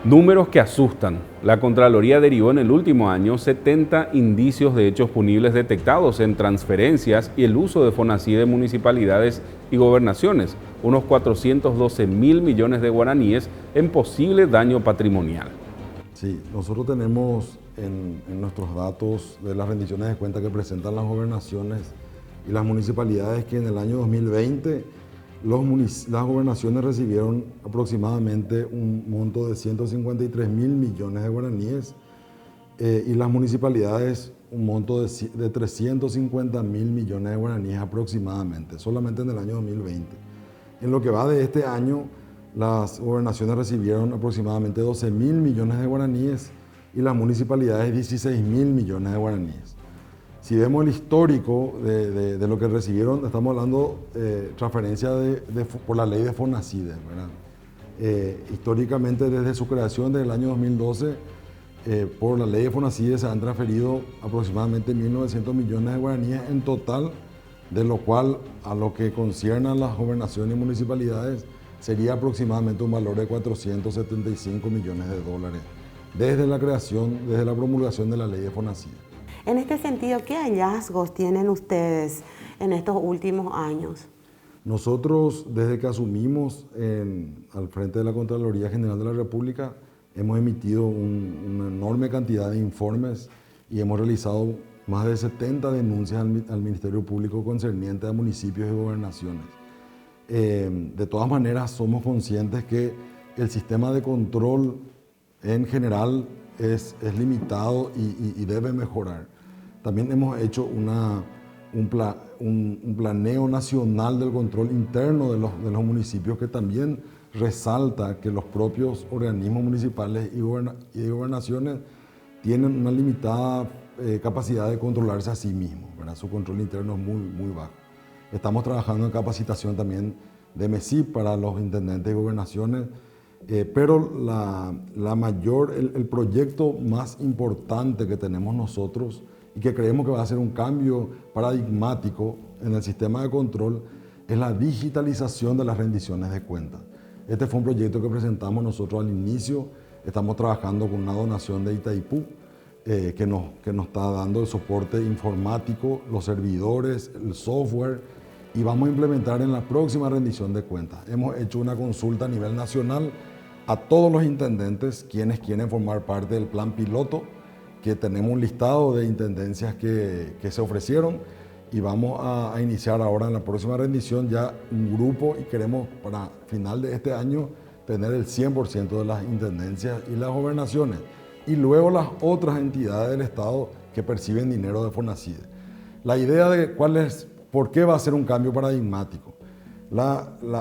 Números que asustan. La Contraloría derivó en el último año 70 indicios de hechos punibles detectados en transferencias y el uso de FONACYE de municipalidades y gobernaciones, unos 412.000 millones de guaraníes en posible daño patrimonial. Sí, nosotros tenemos en nuestros datos de las rendiciones de cuentas que presentan las gobernaciones y las municipalidades que en el año 2020 las gobernaciones recibieron aproximadamente un monto de 153.000 millones de guaraníes y las municipalidades un monto de 350.000 millones de guaraníes aproximadamente, solamente en el año 2020. En lo que va de este año, las gobernaciones recibieron aproximadamente 12.000 millones de guaraníes y las municipalidades 16.000 millones de guaraníes. Si vemos el histórico de lo que recibieron, estamos hablando de transferencia por la ley de FONACYE, ¿verdad? Históricamente, desde su creación, desde el año 2012, por la ley de FONACYE se han transferido aproximadamente 1.900 millones de guaraníes en total, de lo cual a lo que concierne a las gobernaciones y municipalidades sería aproximadamente un valor de 475 millones de dólares, desde la creación, desde la promulgación de la ley de FONACYE. En este sentido, ¿qué hallazgos tienen ustedes en estos últimos años? Nosotros, desde que asumimos al frente de la Contraloría General de la República, hemos emitido una enorme cantidad de informes y hemos realizado más de 70 denuncias al Ministerio Público concernientes a municipios y gobernaciones. De todas maneras, somos conscientes que el sistema de control en general es limitado y debe mejorar. También hemos hecho un planeo nacional del control interno de los municipios que también resalta que los propios organismos municipales y gobernaciones tienen una limitada capacidad de controlarse a sí mismos, ¿verdad? Su control interno es muy bajo. Estamos trabajando en capacitación también de MESIP para los intendentes y gobernaciones, pero el proyecto más importante que tenemos nosotros y que creemos que va a ser un cambio paradigmático en el sistema de control es la digitalización de las rendiciones de cuentas. Este fue un proyecto que presentamos nosotros al inicio. Estamos trabajando con una donación de Itaipú que nos está dando el soporte informático, los servidores, el software, y vamos a implementar en la próxima rendición de cuentas. Hemos hecho una consulta a nivel nacional a todos los intendentes quienes quieren formar parte del plan piloto, que tenemos un listado de intendencias que se ofrecieron y vamos a iniciar ahora en la próxima rendición ya un grupo y queremos para final de este año tener el 100% de las intendencias y las gobernaciones y luego las otras entidades del Estado que perciben dinero de FONACYE. La idea de por qué va a ser un cambio paradigmático.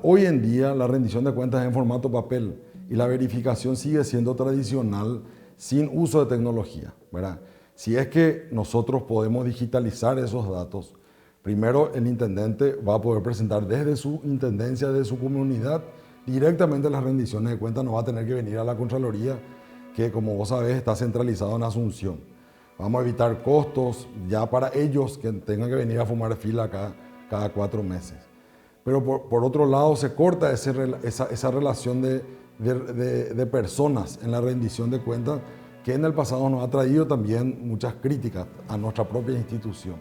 Hoy en día la rendición de cuentas es en formato papel y la verificación sigue siendo tradicional sin uso de tecnología, ¿verdad? Si es que nosotros podemos digitalizar esos datos, primero el intendente va a poder presentar desde su intendencia, desde su comunidad, directamente las rendiciones de cuentas, no va a tener que venir a la Contraloría, que como vos sabés está centralizado en Asunción. Vamos a evitar costos ya para ellos que tengan que venir a formar fila cada 4 meses. Pero por otro lado se corta esa relación de personas en la rendición de cuentas que en el pasado nos ha traído también muchas críticas a nuestra propia institución.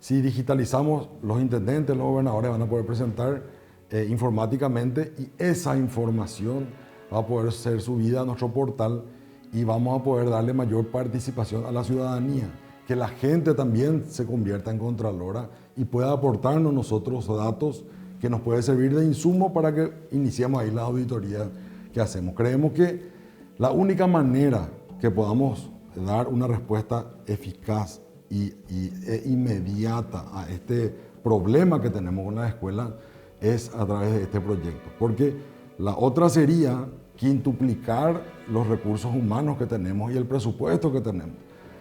Si digitalizamos, los intendentes, los gobernadores van a poder presentar informáticamente y esa información va a poder ser subida a nuestro portal y vamos a poder darle mayor participación a la ciudadanía, que la gente también se convierta en contralora y pueda aportarnos nosotros datos que nos puede servir de insumo para que iniciemos ahí la auditoría que hacemos. Creemos que la única manera que podamos dar una respuesta eficaz e inmediata a este problema que tenemos con la escuela es a través de este proyecto, porque la otra sería quintuplicar los recursos humanos que tenemos y el presupuesto que tenemos.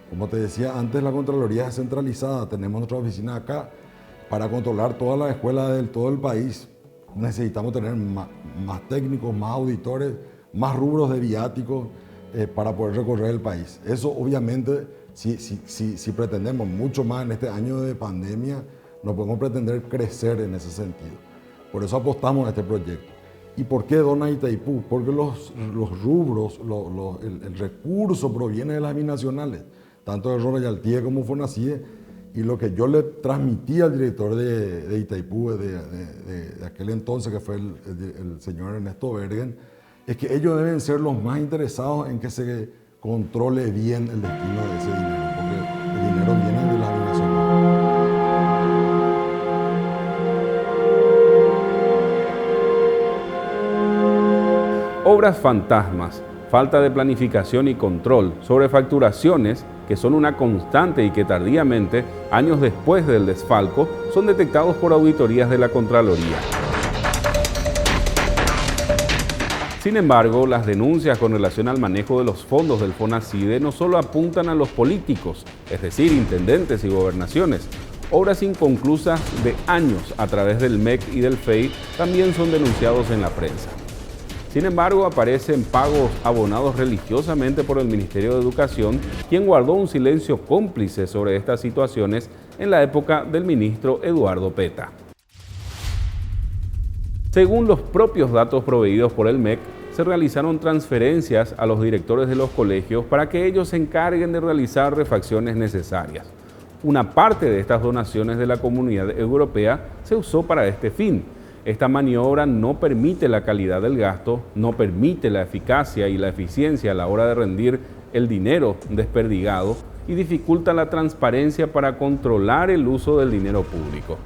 Como te decía antes, la Contraloría es centralizada, tenemos nuestra oficina acá para controlar todas las escuelas de todo el país. Necesitamos tener más técnicos, más auditores, más rubros de viáticos para poder recorrer el país. Eso obviamente, si pretendemos mucho más en este año de pandemia, no podemos pretender crecer en ese sentido. Por eso apostamos a este proyecto. ¿Y por qué dona Itaipú? Porque los rubros, el recurso proviene de las binacionales, tanto de Royalties como Fonacide, y lo que yo le transmití al director de Itaipú de aquel entonces, que fue el señor Ernesto Bergen, es que ellos deben ser los más interesados en que se controle bien el destino de ese dinero, porque el dinero viene de las binacionales. Obras fantasmas, falta de planificación y control, sobrefacturaciones que son una constante y que tardíamente, años después del desfalco, son detectados por auditorías de la Contraloría. Sin embargo, las denuncias con relación al manejo de los fondos del Fonacide no solo apuntan a los políticos, es decir, intendentes y gobernaciones. Obras inconclusas de años a través del MEC y del FEI también son denunciados en la prensa. Sin embargo, aparecen pagos abonados religiosamente por el Ministerio de Educación, quien guardó un silencio cómplice sobre estas situaciones en la época del ministro Eduardo Peta. Según los propios datos proveídos por el MEC, se realizaron transferencias a los directores de los colegios para que ellos se encarguen de realizar refacciones necesarias. Una parte de estas donaciones de la Comunidad Europea se usó para este fin. Esta maniobra no permite la calidad del gasto, no permite la eficacia y la eficiencia a la hora de rendir el dinero desperdigado y dificulta la transparencia para controlar el uso del dinero público.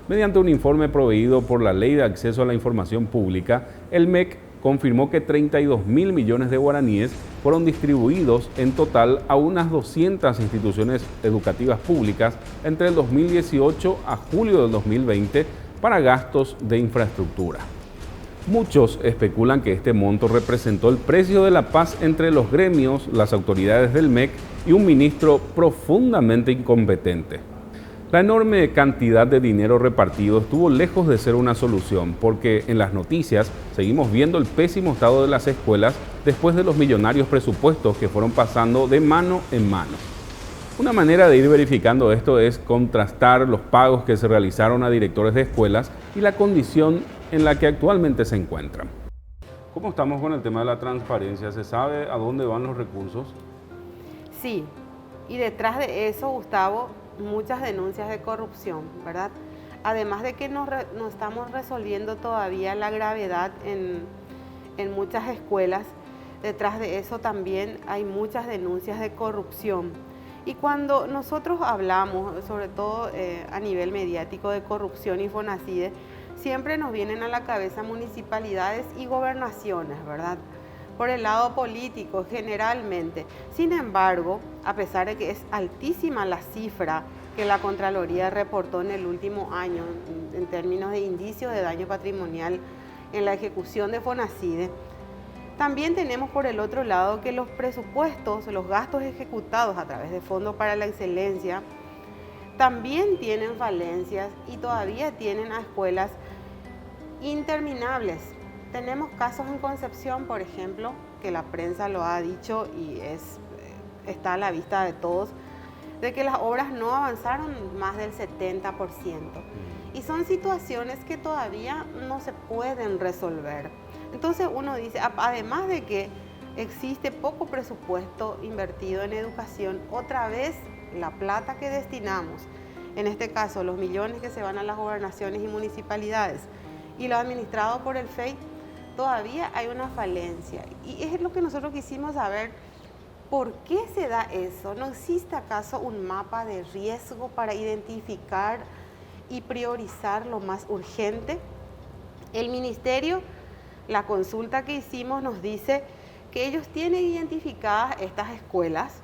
Mediante un informe proveído por la Ley de Acceso a la Información Pública, el MEC confirmó que 32.000 millones de guaraníes fueron distribuidos en total a unas 200 instituciones educativas públicas entre el 2018 a julio del 2020 para gastos de infraestructura. Muchos especulan que este monto representó el precio de la paz entre los gremios, las autoridades del MEC y un ministro profundamente incompetente. La enorme cantidad de dinero repartido estuvo lejos de ser una solución, porque en las noticias seguimos viendo el pésimo estado de las escuelas después de los millonarios presupuestos que fueron pasando de mano en mano. Una manera de ir verificando esto es contrastar los pagos que se realizaron a directores de escuelas y la condición en la que actualmente se encuentran. ¿Cómo estamos con el tema de la transparencia? ¿Se sabe a dónde van los recursos? Sí, y detrás de eso, Gustavo, muchas denuncias de corrupción, ¿verdad? Además de que no estamos resolviendo todavía la gravedad en muchas escuelas, detrás de eso también hay muchas denuncias de corrupción. Y cuando nosotros hablamos, sobre todo a nivel mediático, de corrupción y Fonacide, siempre nos vienen a la cabeza municipalidades y gobernaciones, ¿verdad? Por el lado político, generalmente. Sin embargo, a pesar de que es altísima la cifra que la Contraloría reportó en el último año en términos de indicios de daño patrimonial en la ejecución de Fonacide, también tenemos por el otro lado que los presupuestos, los gastos ejecutados a través de Fondo para la Excelencia, también tienen falencias y todavía tienen a escuelas interminables. Tenemos casos en Concepción, por ejemplo, que la prensa lo ha dicho y está a la vista de todos, de que las obras no avanzaron más del 70%. Y son situaciones que todavía no se pueden resolver. Entonces uno dice, además de que existe poco presupuesto invertido en educación, otra vez la plata que destinamos, en este caso los millones que se van a las gobernaciones y municipalidades y lo administrado por el FEI, todavía hay una falencia. Y es lo que nosotros quisimos saber, ¿por qué se da eso? ¿No existe acaso un mapa de riesgo para identificar y priorizar lo más urgente? El ministerio, la consulta que hicimos nos dice que ellos tienen identificadas estas escuelas,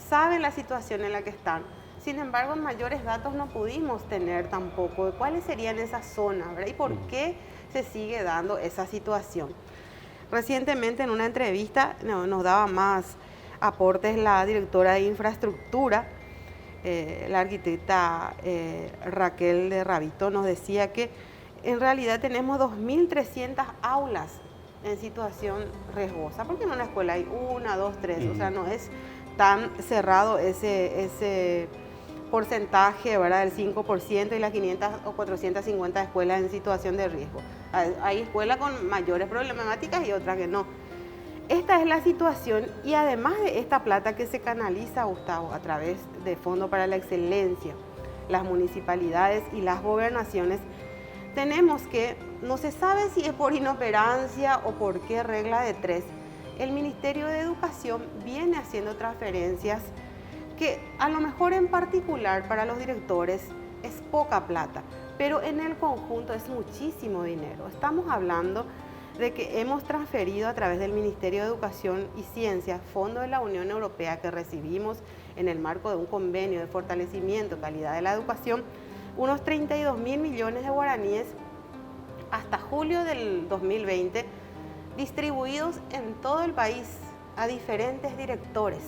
saben la situación en la que están. Sin embargo, mayores datos no pudimos tener tampoco de cuáles serían esas zonas, ¿verdad? Y por qué se sigue dando esa situación. Recientemente en una entrevista nos daba más aportes la directora de infraestructura, la arquitecta Raquel de Rabito, nos decía que en realidad tenemos 2.300 aulas en situación riesgosa, porque en una escuela hay 1, 2, 3, o sea, no es tan cerrado ese porcentaje, ¿verdad?, del 5% y las 500 o 450 escuelas en situación de riesgo. Hay escuelas con mayores problemáticas y otras que no. Esta es la situación y además de esta plata que se canaliza, Gustavo, a través de Fondo para la Excelencia, las municipalidades y las gobernaciones, tenemos que, no se sabe si es por inoperancia o por qué regla de tres, el Ministerio de Educación viene haciendo transferencias que a lo mejor en particular para los directores es poca plata, pero en el conjunto es muchísimo dinero. Estamos hablando de que hemos transferido a través del Ministerio de Educación y Ciencia, fondo de la Unión Europea que recibimos en el marco de un convenio de fortalecimiento, calidad de la educación, unos 32.000 millones de guaraníes hasta julio del 2020, distribuidos en todo el país a diferentes directores.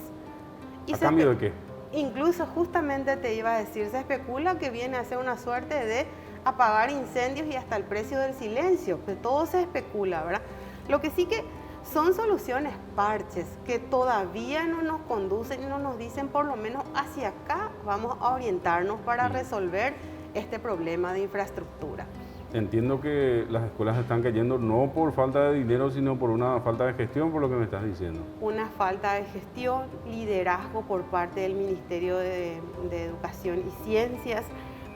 ¿A cambio de qué? Incluso justamente te iba a decir, se especula que viene a ser una suerte de apagar incendios y hasta el precio del silencio, que todo se especula, ¿verdad? Lo que sí que son soluciones parches que todavía no nos conducen y no nos dicen por lo menos hacia acá vamos a orientarnos para resolver este problema de infraestructura. Entiendo que las escuelas están cayendo no por falta de dinero, sino por una falta de gestión, por lo que me estás diciendo. Una falta de gestión, liderazgo por parte del Ministerio de Educación y Ciencias,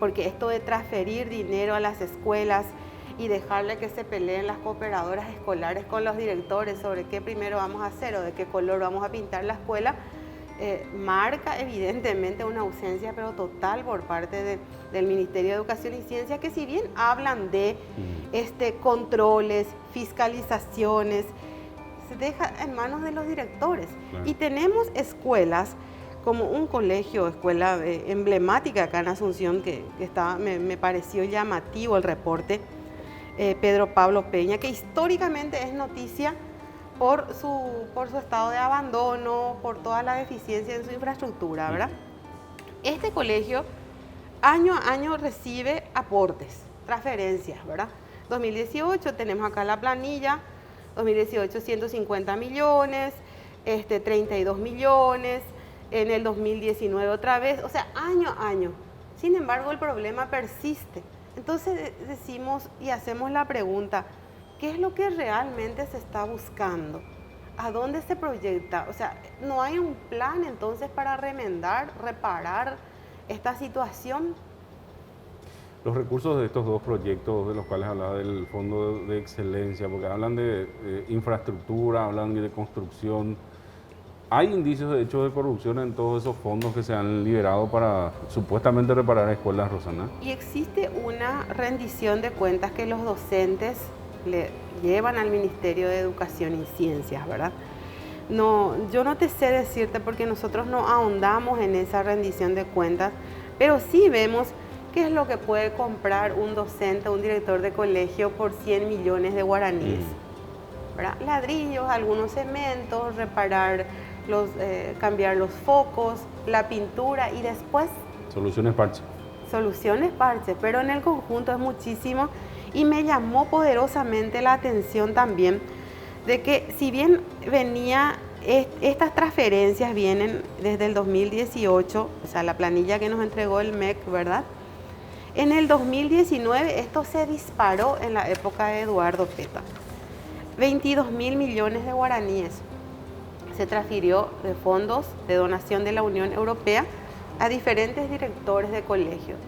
porque esto de transferir dinero a las escuelas y dejarle que se peleen las cooperadoras escolares con los directores sobre qué primero vamos a hacer o de qué color vamos a pintar la escuela, marca evidentemente una ausencia pero total por parte del Ministerio de Educación y Ciencia, que si bien hablan de controles, fiscalizaciones, se deja en manos de los directores. Claro. Y tenemos escuelas como un colegio, escuela emblemática acá en Asunción, que me pareció llamativo el reporte, Pedro Pablo Peña, que históricamente es noticia por su estado de abandono, por toda la deficiencia en su infraestructura, ¿verdad? Este colegio año a año recibe aportes, transferencias, ¿verdad? 2018 tenemos acá la planilla, 2018 150 millones, 32 millones, en el 2019 otra vez, o sea, año a año. Sin embargo, el problema persiste. Entonces decimos y hacemos la pregunta, ¿qué es lo que realmente se está buscando? ¿A dónde se proyecta? O sea, ¿no hay un plan entonces para remendar, reparar esta situación? Los recursos de estos dos proyectos de los cuales hablaba del Fondo de Excelencia, porque hablan de infraestructura, hablan de construcción. ¿Hay indicios de hechos de corrupción en todos esos fondos que se han liberado para supuestamente reparar escuelas, Rosana? Y existe una rendición de cuentas que los docentes le llevan al Ministerio de Educación y Ciencias, ¿verdad? No, yo no te sé decirte porque nosotros no ahondamos en esa rendición de cuentas, pero sí vemos qué es lo que puede comprar un docente, un director de colegio por 100 millones de guaraníes, ¿verdad? Ladrillos, algunos cementos, reparar cambiar los focos, la pintura y después... Soluciones parche. Soluciones parche, pero en el conjunto es muchísimo y me llamó poderosamente la atención también de que si bien estas transferencias vienen desde el 2018, o sea, la planilla que nos entregó el MEC, ¿verdad? En el 2019 esto se disparó en la época de Eduardo Peta. 22.000 millones de guaraníes se transfirió de fondos de donación de la Unión Europea a diferentes directores de colegios.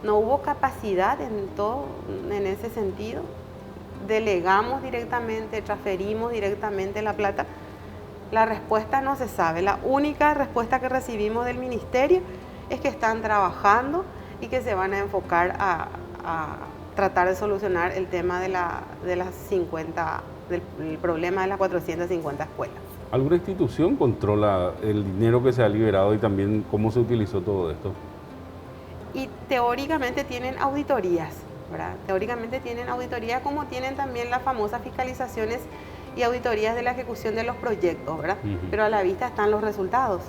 No hubo capacidad en ese sentido. Delegamos directamente, transferimos directamente la plata. La respuesta no se sabe. La única respuesta que recibimos del ministerio es que están trabajando y que se van a enfocar a tratar de solucionar el tema del problema de las 450 escuelas. ¿Alguna institución controla el dinero que se ha liberado y también cómo se utilizó todo esto? Y teóricamente tienen auditorías, ¿verdad? Teóricamente tienen auditorías como tienen también las famosas fiscalizaciones y auditorías de la ejecución de los proyectos, ¿verdad? Pero a la vista están los resultados.